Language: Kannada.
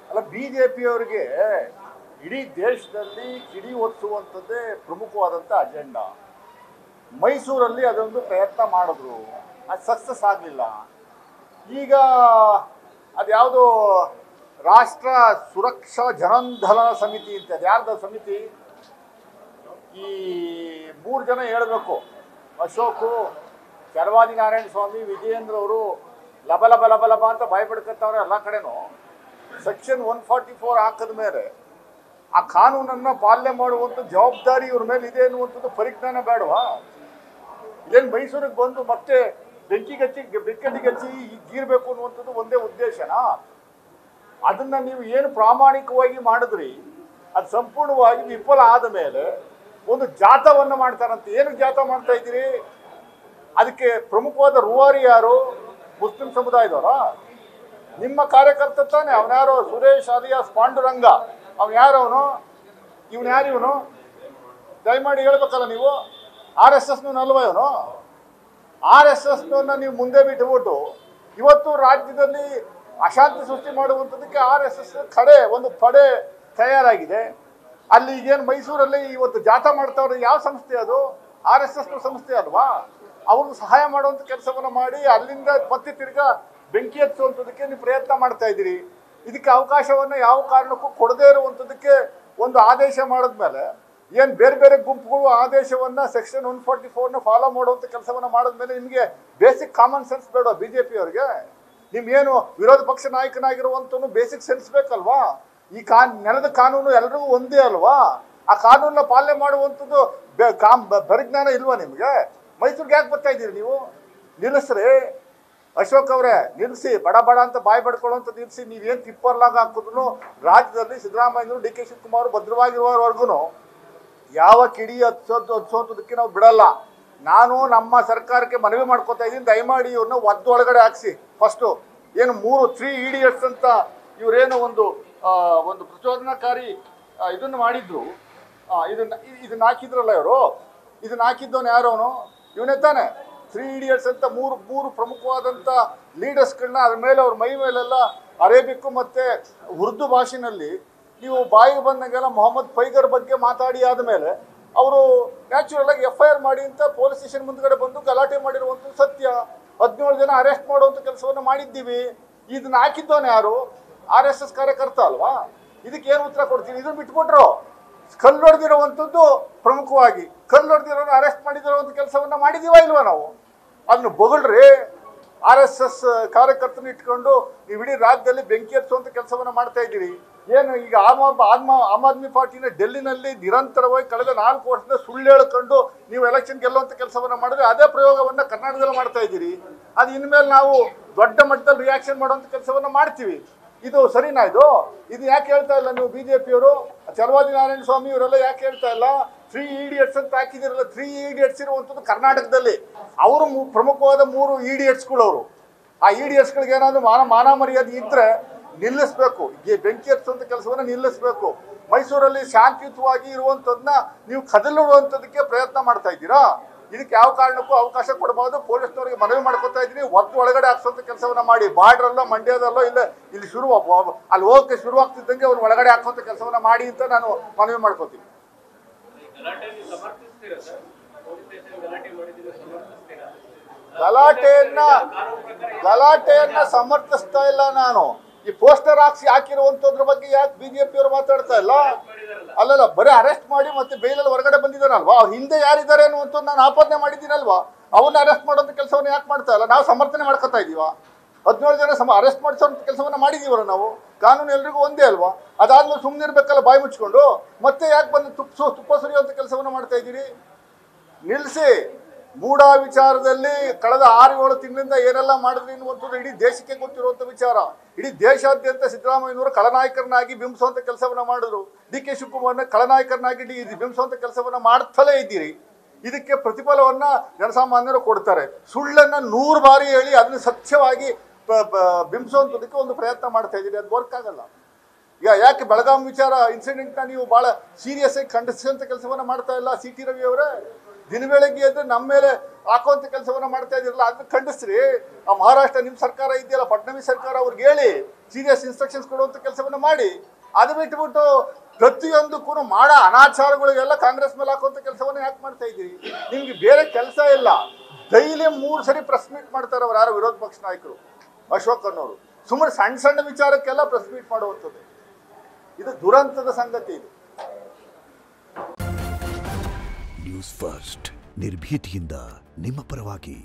ಅಲ್ಲ, ಬಿಜೆಪಿಯವರಿಗೆ ಇಡೀ ದೇಶದಲ್ಲಿ ಕಿಡಿ ಒತ್ತಿಸುವಂಥದ್ದೇ ಪ್ರಮುಖವಾದಂಥ ಅಜೆಂಡಾ. ಮೈಸೂರಲ್ಲಿ ಅದೊಂದು ಪ್ರಯತ್ನ ಮಾಡಿದ್ರು, ಅದು ಸಕ್ಸಸ್ ಆಗಲಿಲ್ಲ. ಈಗ ಅದ್ಯಾವುದೋ ರಾಷ್ಟ್ರ ಸುರಕ್ಷಾ ಜನಾಂದೋಲನ ಸಮಿತಿ ಅಂತ, ಅದು ಯಾರ್ದು ಸಮಿತಿ? ಈ 3 ಜನ ಹೇಳಬೇಕು, ಅಶೋಕು, ಚಲವಾದಿ ನಾರಾಯಣ ಸ್ವಾಮಿ, ವಿಜಯೇಂದ್ರ ಅವರು ಲಬ ಲಬ ಲಬ ಲಬ ಅಂತ ಭಯಪಡ್ಕೊತಾವ್ರೆ ಎಲ್ಲ ಕಡೆನೂ. ಸೆಕ್ಷನ್ 144 ಹಾಕಿದ ಮೇಲೆ ಆ ಕಾನೂನನ್ನು ಪಾಲನೆ ಮಾಡುವಂಥ ಜವಾಬ್ದಾರಿ ಇವ್ರ ಮೇಲೆ ಇದೆ ಅನ್ನುವಂಥದ್ದು ಪರಿಜ್ಞಾನ ಬೇಡವಾ? ಇದೇನು ಮೈಸೂರಿಗೆ ಬಂದು ಮತ್ತೆ ಬೆಂಕಿಗಚ್ಚಿ ಗೀರ್ಬೇಕು ಅನ್ನುವಂಥದ್ದು ಒಂದೇ ಉದ್ದೇಶನಾ? ಅದನ್ನು ನೀವು ಏನು ಪ್ರಾಮಾಣಿಕವಾಗಿ ಮಾಡಿದ್ರಿ, ಅದು ಸಂಪೂರ್ಣವಾಗಿ ವಿಫಲ ಆದ ಮೇಲೆ ಒಂದು ಜಾಥವನ್ನು ಮಾಡ್ತಾರಂತೆ. ಏನು ಜಾಥಾ ಮಾಡ್ತಾ ಇದ್ದೀರಿ? ಅದಕ್ಕೆ ಪ್ರಮುಖವಾದ ರೂವಾರಿ ಯಾರು? ಮುಸ್ಲಿಂ ಸಮುದಾಯದವರ? ನಿಮ್ಮ ಕಾರ್ಯಕರ್ತ ತಾನೆ ಅವನ್ಯಾರೋ ಸುರೇಶ್ ಅಲಿಯಾಸ್ ಪಾಂಡುರಂಗ, ಅವನು ಯಾರವನು? ಇವನು ಯಾರು? ಇವನು ದಯಮಾಡಿ ಹೇಳ್ಬೇಕಲ್ಲ ನೀವು. RSSನೂ ಅಲ್ವಾ ಇವನು? RSSನ ನೀವು ಮುಂದೆ ಬಿಟ್ಟುಬಿಟ್ಟು ಇವತ್ತು ರಾಜ್ಯದಲ್ಲಿ ಅಶಾಂತಿ ಸೃಷ್ಟಿ ಮಾಡುವಂಥದ್ದಕ್ಕೆ RSS ಕಡೆ ಒಂದು ಪಡೆ ತಯಾರಾಗಿದೆ. ಅಲ್ಲಿ ಈಗೇನು ಮೈಸೂರಲ್ಲಿ ಇವತ್ತು ಜಾಥಾ ಮಾಡ್ತಾವ್ರೆ, ಯಾವ ಸಂಸ್ಥೆ ಅದು? RSSನ ಸಂಸ್ಥೆ ಅಲ್ವಾ? ಅವ್ರಿಗೆ ಸಹಾಯ ಮಾಡುವಂಥ ಕೆಲಸವನ್ನು ಮಾಡಿ ಅಲ್ಲಿಂದ ಮತ್ತೆ ತಿರ್ಗಾ ಬೆಂಕಿ ಹಚ್ಚುವಂಥದ್ದಕ್ಕೆ ನೀವು ಪ್ರಯತ್ನ ಮಾಡ್ತಾ ಇದ್ದೀರಿ. ಇದಕ್ಕೆ ಅವಕಾಶವನ್ನು ಯಾವ ಕಾರಣಕ್ಕೂ ಕೊಡದೇ ಇರುವಂಥದ್ದಕ್ಕೆ ಒಂದು ಆದೇಶ ಮಾಡಿದ್ಮೇಲೆ ಏನು ಬೇರೆ ಬೇರೆ ಗುಂಪುಗಳು ಆದೇಶವನ್ನು ಸೆಕ್ಷನ್ 144ನ ಫಾಲೋ ಮಾಡುವಂಥ ಕೆಲಸವನ್ನು ಮಾಡಿದ್ಮೇಲೆ ನಿಮಗೆ ಬೇಸಿಕ್ ಕಾಮನ್ ಸೆನ್ಸ್ ಬೇಡ ಬಿಜೆಪಿಯವರಿಗೆ? ನಿಮ್ಗೇನು ವಿರೋಧ ಪಕ್ಷ ನಾಯಕನಾಗಿರುವಂಥವನು ಬೇಸಿಕ್ ಸೆನ್ಸ್ ಬೇಕಲ್ವಾ? ಈ ನೆಲದ ಕಾನೂನು ಎಲ್ರಿಗೂ ಒಂದೇ ಅಲ್ವಾ? ಆ ಕಾನೂನನ್ನ ಪಾಲನೆ ಮಾಡುವಂಥದ್ದು ಪರಿಜ್ಞಾನ ಇಲ್ವಾ ನಿಮಗೆ? ಮೈಸೂರಿಗೆ ಯಾಕೆ ಬರ್ತಾ ಇದ್ದೀರಿ ನೀವು? ನಿಲ್ಲಿಸ್ರಿ ಅಶೋಕ್ ಅವರೇ, ನಿಲ್ಲಿಸಿ. ಬಡ ಬಡ ಅಂತ ಬಾಯಿ ಬಡ್ಕೊಳ್ಳೋಂಥ ನಿಲ್ಲಿಸಿ. ನೀವೇನು ತಿಪ್ಪರ್ಲಾಗ ಹಾಕಿದ್ರು ರಾಜ್ಯದಲ್ಲಿ ಸಿದ್ದರಾಮಯ್ಯನವರು, DK ಶಿವಕುಮಾರ್ ಭದ್ರವಾಗಿರುವವರೆಗೂ ಯಾವ ಕಿಡಿ ಹಚ್ಚೋಂಥದಕ್ಕೆ ನಾವು ಬಿಡಲ್ಲ. ನಾನು ನಮ್ಮ ಸರ್ಕಾರಕ್ಕೆ ಮನವಿ ಮಾಡ್ಕೋತಾ ಇದ್ದೀನಿ, ದಯಮಾಡಿ ಇವ್ರನ್ನ ಒಳಗಡೆ ಹಾಕ್ಸಿ. ಫಸ್ಟು ಏನು 3 idiots ಅಂತ ಇವರೇನು ಒಂದು ಪ್ರಚೋದನಾಕಾರಿ ಇದನ್ನು ಮಾಡಿದ್ರು, ಇದನ್ನ ಹಾಕಿದ್ರಲ್ಲ ಇವರು. ಇದನ್ನ ಹಾಕಿದ್ದವನು ಯಾರು? ಅವನು ಇವನೇ ತಾನೆ. 3 idiots ಅಂತ ಮೂರು ಪ್ರಮುಖವಾದಂಥ ಲೀಡರ್ಸ್ಗಳನ್ನ ಅದ್ರ ಮೇಲೆ ಅವ್ರ ಮೈ ಮೇಲೆಲ್ಲ ಅರೇಬಿಕ್ಕು ಮತ್ತು ಉರ್ದು ಭಾಷೆನಲ್ಲಿ ನೀವು ಬಾಯಿಗೆ ಬಂದಂಗೆಲ್ಲ ಮೊಹಮ್ಮದ್ ಫೈಗರ್ ಬಗ್ಗೆ ಮಾತಾಡಿ ಆದಮೇಲೆ ಅವರು ನ್ಯಾಚುರಲ್ ಆಗಿ FIR ಮಾಡಿ ಅಂತ ಪೊಲೀಸ್ ಸ್ಟೇಷನ್ ಮುಂದ್ಗಡೆ ಬಂದು ಗಲಾಟೆ ಮಾಡಿರುವಂಥದ್ದು ಸತ್ಯ. 17 ಜನ ಅರೆಸ್ಟ್ ಮಾಡುವಂಥ ಕೆಲಸವನ್ನು ಮಾಡಿದ್ದೀವಿ. ಇದನ್ನ ಹಾಕಿದ್ದವನು ಯಾರು? RSS ಕಾರ್ಯಕರ್ತ ಅಲ್ವಾ? ಇದಕ್ಕೆ ಏನು ಉತ್ತರ ಕೊಡ್ತೀನಿ? ಇದನ್ನು ಬಿಟ್ಬಿಟ್ರು. ಕಲ್ಲು ಹೊಡೆದಿರುವಂಥದ್ದು ಪ್ರಮುಖವಾಗಿ, ಕಲ್ಲು ಹೊಡೆದಿರೋನು ಅರೆಸ್ಟ್ ಮಾಡಿದಿರುವಂಥ ಕೆಲಸವನ್ನು ಮಾಡಿದೀವ ಇಲ್ವಾ ನಾವು? ಅದನ್ನು ಬೊಗಳ್ರಿ. RSS ಕಾರ್ಯಕರ್ತನ ಇಟ್ಕೊಂಡು ನೀವು ಇಡೀ ರಾಜ್ಯದಲ್ಲಿ ಬೆಂಕಿ ಹಚ್ಚುವಂಥ ಕೆಲಸವನ್ನು ಮಾಡ್ತಾ ಇದ್ದೀರಿ. ಏನು ಈಗ ಆಮ್ ಆದ್ಮಿ ಪಾರ್ಟಿನ ಡೆಲ್ಲಿನಲ್ಲಿ ನಿರಂತರವಾಗಿ ಕಳೆದ 4 ವರ್ಷದಿಂದ ಸುಳ್ಳು ಹೇಳ್ಕೊಂಡು ನೀವು ಎಲೆಕ್ಷನ್ ಗೆಲ್ಲುವಂಥ ಕೆಲಸವನ್ನು ಮಾಡಿದ್ರೆ ಅದೇ ಪ್ರಯೋಗವನ್ನು ಕರ್ನಾಟಕದಲ್ಲಿ ಮಾಡ್ತಾ ಇದ್ದೀರಿ. ಅದು ಇನ್ಮೇಲೆ ನಾವು ದೊಡ್ಡ ಮಟ್ಟದಲ್ಲಿ ರಿಯಾಕ್ಷನ್ ಮಾಡುವಂಥ ಕೆಲಸವನ್ನು ಮಾಡ್ತೀವಿ. ಇದು ಸರಿನಾ? ಇದು ಯಾಕೆ ಹೇಳ್ತಾ ಇಲ್ಲ ನೀವು ಬಿಜೆಪಿಯವರು? ಚಲವಾದಿ ನಾರಾಯಣ ಸ್ವಾಮಿ ಇವರೆಲ್ಲ ಯಾಕೆ ಹೇಳ್ತಾ ಇಲ್ಲ? 3 idiots ಅಂತ ಹಾಕಿದಿರಲ್ಲ. 3 idiots ಇರುವಂಥದ್ದು ಕರ್ನಾಟಕದಲ್ಲಿ. ಅವರು ಪ್ರಮುಖವಾದ 3 idiotsಗಳು. ಅವರು ಆ idiotsಗಳಿಗೆ ಏನಾದರೂ ಮಾನ ಮರ್ಯಾದೆ ಇದ್ದರೆ ನಿಲ್ಲಿಸಬೇಕು. ಈ ಬೆಂಕಿ ಹಚ್ಚುವಂಥ ಕೆಲಸವನ್ನು ನಿಲ್ಲಿಸಬೇಕು. ಮೈಸೂರಲ್ಲಿ ಶಾಂತಿಯುತವಾಗಿ ಇರುವಂಥದ್ದನ್ನ ನೀವು ಕದಲಿಡುವಂಥದ್ದಕ್ಕೆ ಪ್ರಯತ್ನ ಮಾಡ್ತಾ ಇದ್ದೀರಾ? ಇದಕ್ಕೆ ಯಾವ ಕಾರಣಕ್ಕೂ ಅವಕಾಶ ಕೊಡಬಹುದು. ಪೊಲೀಸ್ನವರಿಗೆ ಮನವಿ ಮಾಡ್ಕೊತಾ ಇದ್ದೀನಿ, ಒಳಗಡೆ ಹಾಕ್ಸೋಂಥ ಕೆಲಸವನ್ನ ಮಾಡಿ. ಬಾರ್ಡ್ರಲ್ಲೋ ಮಂಡ್ಯದಲ್ಲೋ ಇಲ್ಲಿ ಅಲ್ಲಿ ಹೋಗಕ್ಕೆ ಶುರುವಾಗ್ತಿದ್ದಂಗೆ ಅವ್ರು ಒಳಗಡೆ ಹಾಕುವಂಥ ಕೆಲಸವನ್ನ ಮಾಡಿ ಅಂತ ನಾನು ಮನವಿ ಮಾಡ್ಕೋತೀನಿ. ಗಲಾಟೆಯನ್ನ ಸಮರ್ಥಿಸ್ತಾ ಇಲ್ಲ ನಾನು. ಈ ಪೋಸ್ಟರ್ ಹಾಕಿರುವಂತದ್ರ ಬಗ್ಗೆ ಯಾಕೆ ಬಿಜೆಪಿಯವರು ಮಾತಾಡ್ತಾ ಇಲ್ಲ? ಅಲ್ಲಲ್ಲ, ಬರೀ ಅರೆಸ್ಟ್ ಮಾಡಿ ಮತ್ತೆ ಬೇಲಲ್ಲಿ ಹೊರಗಡೆ ಬಂದಿದ್ದಾನಲ್ವಾ, ಅವ್ರ ಹಿಂದೆ ಯಾರಿದ್ದಾರೆ ಅನ್ನುವಂಥದ್ದು ನಾನು ಆಪಾದನೆ ಮಾಡಿದ್ದೀನಲ್ವಾ, ಅವನ್ನ ಅರೆಸ್ಟ್ ಮಾಡೋಂಥ ಕೆಲಸವನ್ನು ಯಾಕೆ ಮಾಡ್ತಾ ಇಲ್ಲ? ನಾವು ಸಮರ್ಥನೆ ಮಾಡ್ಕೊತಾ ಇದೀವ. 17 ಜನ ಅರೆಸ್ಟ್ ಮಾಡಿಸೋಂಥ ಕೆಲಸವನ್ನ ಮಾಡಿದೀವಲ್ಲ ನಾವು. ಕಾನೂನು ಎಲ್ರಿಗೂ ಒಂದೇ ಅಲ್ವಾ? ಅದಾದ್ಮೇಲೆ ಸುಮ್ಮನೆ ಇರ್ಬೇಕಲ್ಲ ಬಾಯಿ ಮುಚ್ಕೊಂಡು. ಮತ್ತೆ ಯಾಕೆ ಬಂದು ತುಪ್ಪ ಸುರಿಯುವಂಥ ಕೆಲಸವನ್ನ ಮಾಡ್ತಾ ಇದ್ದೀರಿ? ನಿಲ್ಲಿಸಿ. ಮೂಢ ವಿಚಾರದಲ್ಲಿ ಕಳೆದ 6-7 ತಿಂಗಳಿಂದ ಏನೆಲ್ಲ ಮಾಡಿದ್ರಿ ಅನ್ನುವಂಥದ್ದು ಇಡೀ ದೇಶಕ್ಕೆ ಗೊತ್ತಿರುವಂಥ ವಿಚಾರ. ಇಡೀ ದೇಶಾದ್ಯಂತ ಸಿದ್ದರಾಮಯ್ಯನವರು ಖಳನಾಯಕರನ್ನಾಗಿ ಬಿಂಬಿಸುವಂಥ ಕೆಲಸವನ್ನ ಮಾಡಿದ್ರು. DK ಶಿವಕುಮಾರ್ನ ಖಳನಾಯಕರನ್ನಾಗಿ ಬಿಂಬಿಸುವಂಥ ಕೆಲಸವನ್ನ ಮಾಡ್ತಲೇ ಇದ್ದೀರಿ. ಇದಕ್ಕೆ ಪ್ರತಿಫಲವನ್ನ ಜನಸಾಮಾನ್ಯರು ಕೊಡ್ತಾರೆ. ಸುಳ್ಳನ್ನ 100 ಬಾರಿ ಹೇಳಿ ಅದನ್ನ ಸತ್ಯವಾಗಿ ಬಿಂಬಿಸುವಂಥದಕ್ಕೆ ಒಂದು ಪ್ರಯತ್ನ ಮಾಡ್ತಾ ಇದ್ದೀರಿ. ಅದು ವರ್ಕ್ ಆಗಲ್ಲ. ಈಗ ಯಾಕೆ ಬೆಳಗಾಂ ವಿಚಾರ ಇನ್ಸಿಡೆಂಟ್ನ ನೀವು ಭಾಳ ಸೀರಿಯಸ್ ಆಗಿ ಖಂಡಿಸುವಂಥ ಕೆಲಸವನ್ನ ಮಾಡ್ತಾ ಇಲ್ಲ CT ರವಿ ಅವರೇ? ದಿನ ಬೆಳಗ್ಗೆ ಎದ್ದು ನಮ್ಮ ಮೇಲೆ ಹಾಕುವಂಥ ಕೆಲಸವನ್ನ ಮಾಡ್ತಾ ಇದಿರಲ್ಲ, ಅದನ್ನ ಖಂಡಿಸ್ರಿ. ಆ ಮಹಾರಾಷ್ಟ್ರ ನಿಮ್ಮ ಸರ್ಕಾರ ಇದೆಯಲ್ಲ, ಫಡ್ನವೀಸ್ ಸರ್ಕಾರ, ಅವ್ರಿಗೆ ಹೇಳಿ ಸೀರಿಯಸ್ ಇನ್ಸ್ಟ್ರಕ್ಷನ್ಸ್ ಕೊಡುವಂಥ ಕೆಲಸವನ್ನ ಮಾಡಿ. ಅದು ಬಿಟ್ಟುಬಿಟ್ಟು ಪ್ರತಿಯೊಂದಕ್ಕೂ ಮಾಡೋ ಅನಾಚಾರಗಳಿಗೆಲ್ಲ ಕಾಂಗ್ರೆಸ್ ಮೇಲೆ ಹಾಕುವಂಥ ಕೆಲಸವನ್ನ ಯಾಕೆ ಮಾಡ್ತಾ ಇದ್ದೀರಿ? ನಿಮ್ಗೆ ಬೇರೆ ಕೆಲಸ ಇಲ್ಲ. ಡೈಲಿ 3 ಸರಿ ಪ್ರೆಸ್ ಮೀಟ್ ಮಾಡ್ತಾರೆ ಅವ್ರು, ಯಾರೋ ವಿರೋಧ ಪಕ್ಷ ನಾಯಕರು, ಅಶೋಕ್ ಅನ್ನೋರು. ಸುಮ್ಮನೆ ಸಣ್ಣ ಸಣ್ಣ ವಿಚಾರಕ್ಕೆಲ್ಲ ಪ್ರೆಸ್ ಮೀಟ್ ಮಾಡುವಂಥದ್ದು. ಇದು ದುರಂತದ ಸಂಗತಿ. ಇದು ನ್ಯೂಸ್ ಫಸ್ಟ್, ನಿರ್ಭೀತಿಯಿಂದ ನಿಮ್ಮ ಪರವಾಗಿ.